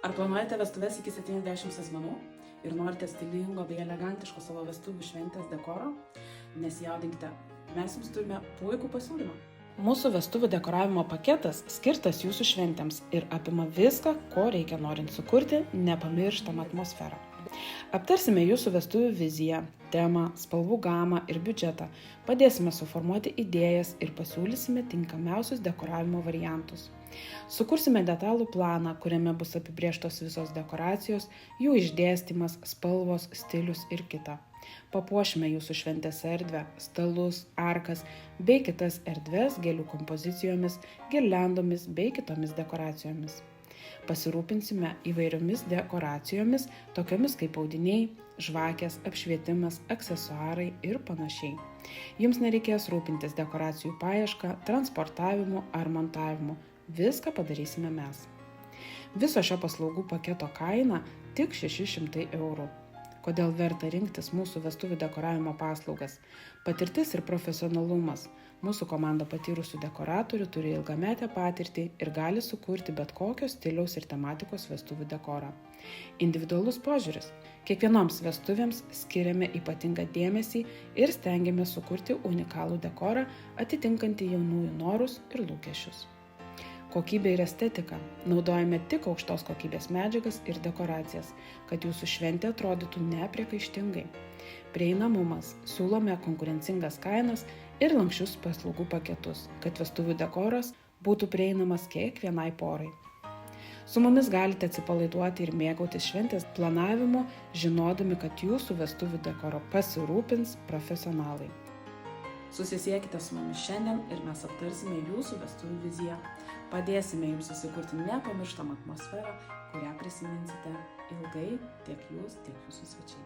Ar planuojate vestuves iki 70 asmenų ir norite stilingo bei elegantiško savo vestuvių šventės dekoro? Nesijaudinkite, mes jums turime puikų pasiūlymą. Mūsų vestuvių dekoravimo paketas skirtas jūsų šventėms ir apima viską, ko reikia norint sukurti nepamirštamą atmosferą. Aptarsime jūsų vestuvių viziją, temą, spalvų gamą ir biudžetą, padėsime suformuoti idėjas ir pasiūlysime tinkamiausius dekoravimo variantus. Sukursime detalų planą, kuriame bus apibrėžtos visos dekoracijos, jų išdėstymas, spalvos, stilius ir kita. Papuošime jūsų šventės erdvę, stalus, arkas bei kitas erdves gėlių kompozicijomis, girliandomis bei kitomis dekoracijomis. Pasirūpinsime įvairiomis dekoracijomis, tokiomis kaip audiniai, žvakės, apšvietimas, aksesuarai ir panašiai. Jums nereikės rūpintis dekoracijų paiešką, transportavimu ar montavimu. Viską padarysime mes. Viso šio paslaugų paketo kaina tik 600 €. Kodėl verta rinktis mūsų vestuvių dekoravimo paslaugas? Patirtis ir profesionalumas. Mūsų komanda patyrusių dekoratorių turi ilgametę patirtį ir gali sukurti bet kokio stiliaus ir tematikos vestuvių dekorą. Individualus požiūris. Kiekvienoms vestuvėms skiriame ypatingą dėmesį ir stengiamės sukurti unikalų dekorą, atitinkantį jaunųjų norus ir lūkesčius. Kokybė ir estetika. Naudojame tik aukštos kokybės medžiagas ir dekoracijas, kad jūsų šventė atrodytų nepriekaištingai. Prieinamumas. Siūlome konkurencingas kainas ir lanksčius paslaugų paketus, kad vestuvių dekoras būtų prieinamas kiekvienai porai. Su mumis galite atsipalaiduoti ir mėgautis šventės planavimu, žinodami, kad jūsų vestuvių dekoro pasirūpins profesionalai. Susisiekite su mumis šiandien ir mes aptarsime jūsų vestuvių viziją. Padėsime jums susikurti nepamirštamą atmosferą, kurią prisiminsite ilgai tiek jūs, tiek jūsų svečiai.